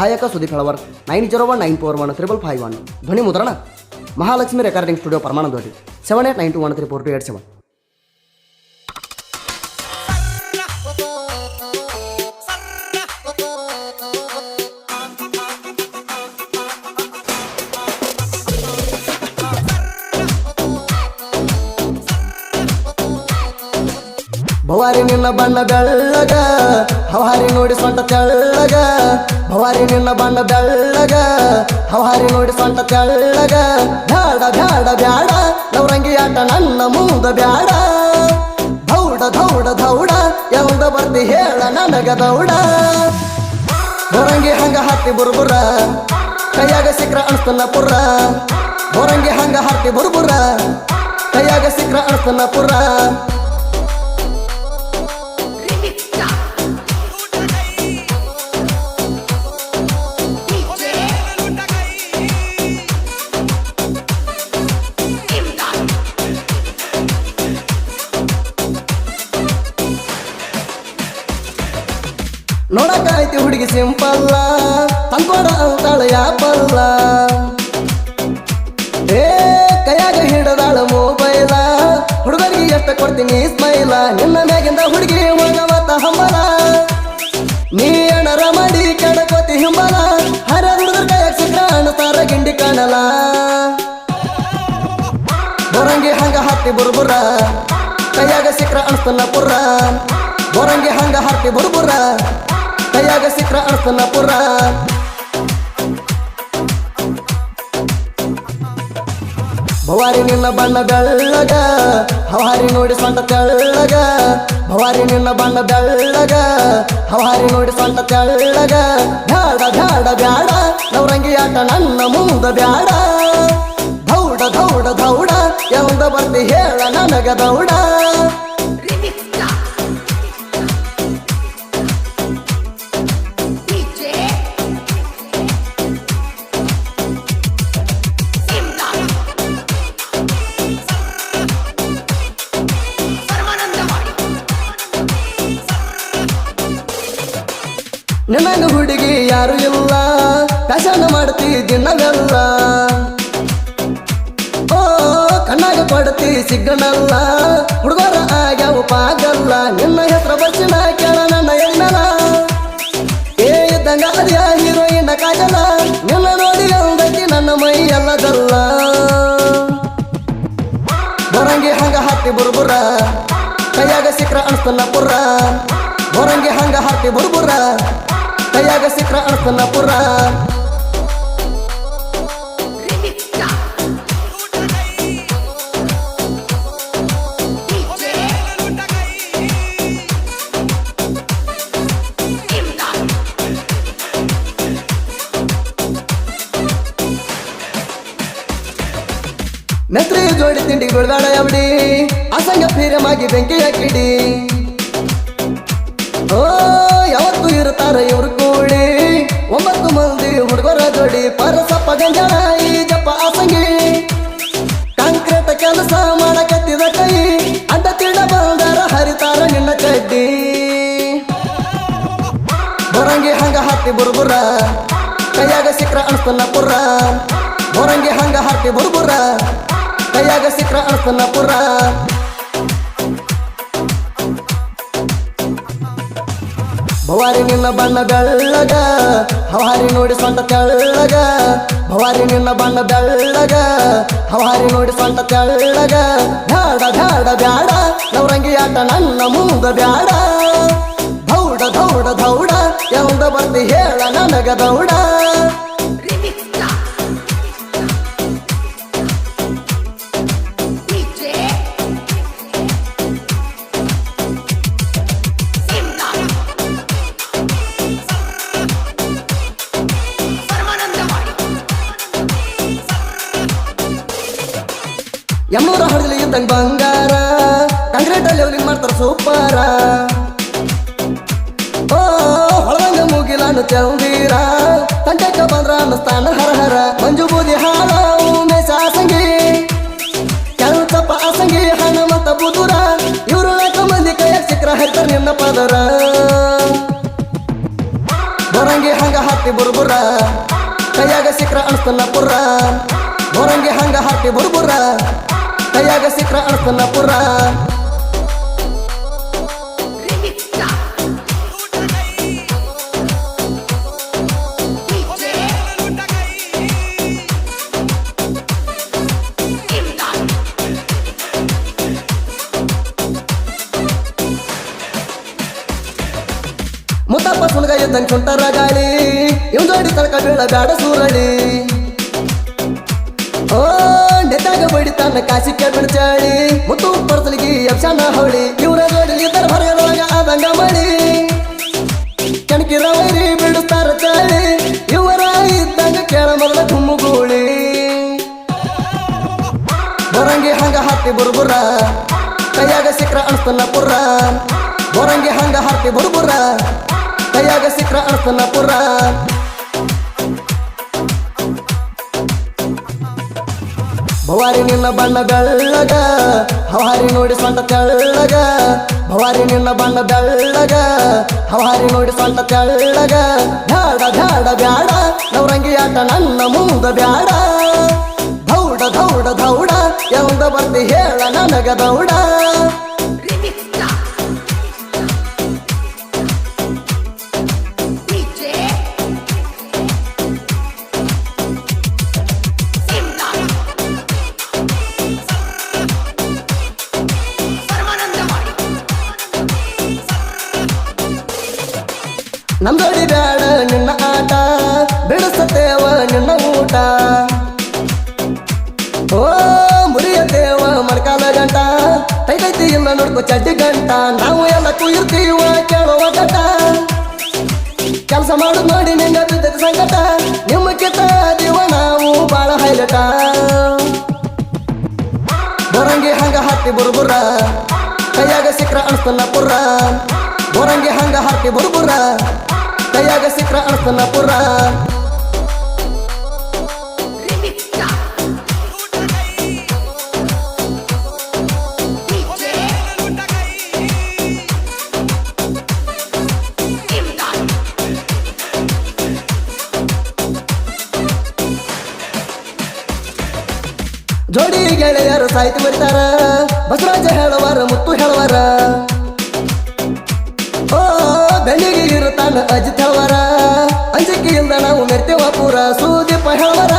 ಗಾಯಕ ಸುದೀಪ್ ಹೆಳವರ್ 9019415551 ಧ್ವನಿ ಮುದ್ರಣ ಮಹಾಲಕ್ಷ್ಮಿ ರೆಕಾರ್ಡಿಂಗ್ ಸ್ಟುಡಿಯೋ ಪರಮಾನಂದವಾಡಿ 7892134287. ಭವಾರಿ ನಿನ್ನ ಬಣ್ಣ ಬೆಳ್ಳಗ ಹವಾರಿ ನೋಡಿ ಸೊಂಟ ತೆಳ್ಳಗ ಭವಾರಿ ನಿನ್ನ ಬಣ್ಣ ಬೆಳ್ಳಗ ಹವಾರಿ ನೋಡಿ ಸೊಂಟ ತೆಳ್ಳಗ ಬ್ಯಾಡ ಬ್ಯಾಡ ಬ್ಯಾಡ ನವರಂಗಿ ಆಟ ನನ್ನ ಮುಂದ ಬ್ಯಾಡ ದೌಡ ದೌಡ ದೌಡ ಯಾವ್ದ ಬರ್ತಿ ಹೇಳ ನನಗ ದೌಡ ಬೋರಂಗಿ ಹಂಗ ಹತ್ತಿ ಬುರ್ಬುರ ಕೈಯಾಗ ಸಿಕ್ರ ಅನ್ಸ್ತನ ಪುರ ಬೋರಂಗಿ ಹಂಗ ಹತ್ತಿ ಬುರ್ಬುರ ಕೈಯಾಗ ಸಿಕ್ರ ಅನ್ಸ್ತನ ಪುರ ನೋಡಕಾಯ್ತಿ ಹುಡುಗಿ ಸಿಂಪಲ್ಲ ತಂದ್ಕೊಡ ಅಂತಾಳ ಯಾಪಲ್ಲ ಏ ಕೈಯಾಗ ಹಿಡದಾಳ ಮೊಬೈಲ ಹುಡುಗರಿಗೆ ಎಷ್ಟ ಕೊಡ್ತೀನಿ ಸ್ಮೈಲ ನಿನ್ನ ಮ್ಯಾಗಿಂದ ಹುಡುಗಿ ಹೋಗವತ್ತ ಹಂಬಲ ನೀ ಏನಾರ ಮಾಡಿ ಕೆಡಕೋತಿ ಹಿಂಬಲ ಹರ ಹುಡುಗರ ಕೈಯಾಗ ಸಿಕ್ರ ಅಣ್ತಾರ ಗಿಂಡಿ ಕಾಣಲ ಬೋರಂಗಿ ಹಂಗ ಹತ್ತಿ ಬುರ್ಬುರ ಕೈಯಾಗ ಸಿಕ್ರ ಅನ್ಸ್ತನ ಪುರ ಬೋರಂಗಿ ಹಂಗ ಹತ್ತಿ ಬುರ್ಬುರ ಕೈಯಾಗ ಸಿಕ್ರ ಅನ್ಸ್ತನ ಪುರ ಭವಾರಿ ನಿನ್ನ ಬಣ್ಣ ಬೆಳ್ಳಗ ಹವಾರಿ ನೋಡಿ ಸೊಂಟ ತೆಳ್ಳಗ ಭವಾರಿ ನಿನ್ನ ಬಣ್ಣ ಬೆಳ್ಳಗ ಹವಾರಿ ನೋಡಿ ಸೊಂಟ ತೆಳ್ಳಗ ಬ್ಯಾಡ ಬ್ಯಾಡ ಬ್ಯಾಡ ನವರಂಗಿ ಆಟ ನನ್ನ ಮುಂದ ಬ್ಯಾಡ ದೌಡ ದೌಡ ದೌಡ ಯಾವ್ದ ಬರ್ತಿ ಹೇಳ ನನಗ ದೌಡ ನಿನಗ ಹುಡುಗಿ ಯಾರು ಇಲ್ಲ ಕಸನ ಮಾಡ್ತಿ ದಿನವೆಲ್ಲ ಓ ಕಣ್ಣಾಗ ಕೊಡ್ತಿ ಸಿಗ್ನಲ್ಲ ಹುಡುಗರ ಆಗ್ಯಾವ ಪಾಗಲ್ಲ ನಿನ್ನ ಹೆಸರು ಬರ್ಸಿನ ಕೇಳ ನನ್ನ ಎಣ್ಣಲ ಏ ಇದ್ದಂಗ ಅದ್ಯ ಹೀರೋಯಿನ್ ಕಾಜಲ ನಿನ್ನ ನೋಡಿ ಅಂದತಿ ನನ್ನ ಮೈ ಎಲ್ಲದಲ್ಲ ಬೋರಂಗಿ ಹಂಗ ಹತ್ತಿ ಬುರ್ಬುರ ಕೈಯಾಗ ಸಿಕ್ರ ಅನ್ಸ್ತನ ಪುರ ಬೋರಂಗಿ ಹಂಗ ಹತ್ತಿ ಬುರ್ಬುರ ಕೈಯಾಗ ಸಿಕ್ರ ಅನ್ಸ್ತನ ಪುರ ಮೆತ್ರಿ ಜೋಡಿ ತಿಂಡಿ ಗುಳ್ಗಾಡ ಯಾವಡಿ ಅಸಂಗ ಫೀರಮಾಗಿ ಬೆಂಕಿ ಹಾಕಿಡಿ ಓ ಯಾವತ್ತು ಇರ್ತಾರ ಇವ್ರು ಕೂಡಿ 9 ಮಂದಿ ಹುಡುಗರ ಜೋಡಿ ಪರಸಪ್ಪ ಗಂಜಾಳ ಈ ಜಪ್ಪ ಆಸಂಗಿ ಕಾಂಕ್ರೀಟ್ ಕೆಲಸ ಮಾಡಕತ್ತಿದ ಕೈ ಅಡ್ಡ ತಿಡ ಬಂದಾರ ಹರಿತಾರ ನಿನ್ನ ಚಡ್ಡಿ ಬೋರಂಗಿ ಹಂಗ ಹತ್ತಿ ಬುರ್ಬುರ ಕೈಯಾಗ ಸಿಕ್ರ ಅನ್ಸ್ತನ ಪುರ ಬೋರಂಗಿ ಹಂಗ ಹತ್ತಿ ಬುರ್ಬುರ ಕೈಯಾಗ ಸಿಕ್ರ ಅನ್ಸ್ತನ ಪುರ ಭವಾರಿ ನಿನ್ನ ಬಣ್ಣ ಬೆಳ್ಳಗ ಹವಾರಿ ನೋಡಿ ಸೊಂಟ ತೆಳ್ಳಗ ಭವಾರಿ ನಿನ್ನ ಬಣ್ಣ ಬೆಳ್ಳಗ ಹವಾರಿ ನೋಡಿ ಸೊಂಟ ತೆಳ್ಳಗ ಬ್ಯಾಡ ಬ್ಯಾಡ ಬ್ಯಾಡ ನವರಂಗಿ ಆಟ ನನ್ನ ಮುಂದ ಬ್ಯಾಡ ದೌಡ ದೌಡ ದೌಡ ಯಾವ್ದ ಬರ್ತಿ ಹೇಳ ನನಗ ದೌಡ ಯಮನೂರ ಹೊಡೆದಲಿ ಇದ್ದಂಗ ಬಂಗಾರ ಕಾಂಕ್ರೀಟ್ ಲೆವೆಲಿಂಗ್ ಮಾಡ್ತಾರ ಸೂಪರ ಓ ಹೊಳದಂಗ ಮುಗಿಲಾನು ಚೌದೀರ ತಂಟಕ ಬಂದ್ರ ಅನ್ನಸ್ತಾನ ಹರ ಹರ ಮಂಜು ಬೂದಿ ಹಾಳ ಉಮೇಶ ಆಸಂಗಿ ಕೆಲ್ಸಪ್ಪ ಆಸಂಗಿ ಹನುಮಂತ ಬುದುರ ಇವ್ರು ಮಂದಿ ಕೈಯಾಗ ಸಿಕ್ರ ಹರಿತಾರ ನಿನ್ನ ಪದರ ಬೋರಂಗಿ ಹಂಗ ಹಾರ್ತಿ ಬುರ್ಬುರ ಕೈಯಾಗ ಸಿಕ್ರ ಅನ್ಸ್ತನ ಪುರ ಬೋರಂಗಿ ಹಂಗ ಹಾರ್ತಿ ಬುರ್ಬುರ ಕೈಯಾಗ ಸಿಕ್ರ ಅನ್ಸ್ತನ ಪುರ ಮುತ್ತಪ್ಪ ಸುಣಗ ಎದ್ದಂಗ್ ಕುಂಟರ ಗಾಳಿ ಇವ್ ಜೋಡಿ ತಳಕ ಬೀಳ ಬ್ಯಾಡ ಸೂರಳಿ ಓ ನೆತ್ತಾಗ ಬಡಿತಾನ ಕಾಸಿ ಕೇಳ್ಬಿಡ ಚಾಳಿ ಮುತ್ತು ಪರ್ಸಲಿಗಿ ಯಕ್ಷಾನ ಹವಳಿ ಇವ್ರ ಜೋಡಿ ಇದ್ದರ ಹೊರಗಡೊಳಗ ಆದಂಗ ಮಳಿ ಕಣಕಿರ ವೈರಿ ಬಿಡುತ್ತಾರ ಚಾಳಿ ಇವರ ಇದ್ದಂಗ ಕೇಳ ಮೊದಲ ಕುಮ್ಮುಗೂಳಿ ಬೋರಂಗಿ ಹಂಗ ಹಾರ್ತಿ ಬುರ್ಬುರ ಕೈಯಾಗ ಸಿಕ್ರ ಅನ್ಸ್ತನ ಪುರ ಬೋರಂಗಿ ಹಂಗ ಹಾರ್ತಿ ಬುರ್ಬುರ ಕೈಯಾಗ ಸಿಕ್ರ ಅನ್ಸ್ತನ ಪುರ ಭವಾರಿ ನಿನ್ನ ಬಣ್ಣ ಬೆಳ್ಳಗ ಹವಾರಿ ನೋಡಿ ಸೊಂಟ ತೆಳ್ಳಗ ಭವಾರಿ ನಿನ್ನ ಬಣ್ಣ ಬೆಳ್ಳಗ ಹವಾರಿ ನೋಡಿ ಸೊಂಟ ತೆಳ್ಳಗ ಬ್ಯಾಡ ಬ್ಯಾಡ ಬ್ಯಾಡ ನವರಂಗಿ ಆಟ ನನ್ನ ಮುಂದ ಬ್ಯಾಡ ದೌಡ ದೌಡ ದೌಡ ಎಂದ ಬರ್ತಿ ಹೇಳ ನನಗ ದೌಡ ನಮ್ದೊಡಿ ಬ್ಯಾಡ ನಿನ್ನ ಆಟ ಬಿಡಿಸತೇವ ನಿನ್ನ ಊಟ ಓ ಮುರಿಯತೇವ ಮಡ್ಕಾಲ ಗಂಟ ತೈತೈತಿ ಇಲ್ಲ ನೋಡ್ಕೊ ಚಡ್ಡಿ ಗಂಟ ನಾವು ಎಲ್ಲ ಕುಯಿರ್ತೀವ ಕೇಳುವ ಗಂಟ ಕೆಲಸ ಮಾಡೋದು ನೋಡಿ ನಿಂಗ ಬಿದ್ದೈತಿ ಸಂಕಟ ನಿಮ್ಮ ಕಿತ್ತ ದೀವ ನಾವು ಬಾಳ ಹೈಲಟ ಬೋರಂಗಿ ಹಂಗ ಹಾರ್ತಿ ಬುರ್ಬುರ ಕೈಯಾಗ ಸಿಕ್ರ ಅನ್ಸ್ತನ ಪುರ ಬೋರಂಗಿ ಹಂಗ ಹಾರ್ತಿ ಬುರ್ಬುರ ಕೈಯಾಗ ಸಿಕ್ರ ಅನ್ಸ್ತನ ಪುರ ಜೋಡಿ ಗೆಳೆಯರು ಸಾಹಿತ್ಯ ಬರೀತಾರ ಬಸವರಾಜ ಹೇಳುವಾರ ಮುತ್ತು ಹೇಳುವಾರ ಓ ಬೆನ್ನಿಗೆ ಇರುತ್ತಾನ ಅಜಿತ್ ಹೇಳುವಾರ ಅಂಜಿಕೆಯಿಂದ ನಾವು ಮೆರ್ತೇವ ಪೂರ ಸುದೀಪ ಹೇಳುವಾರ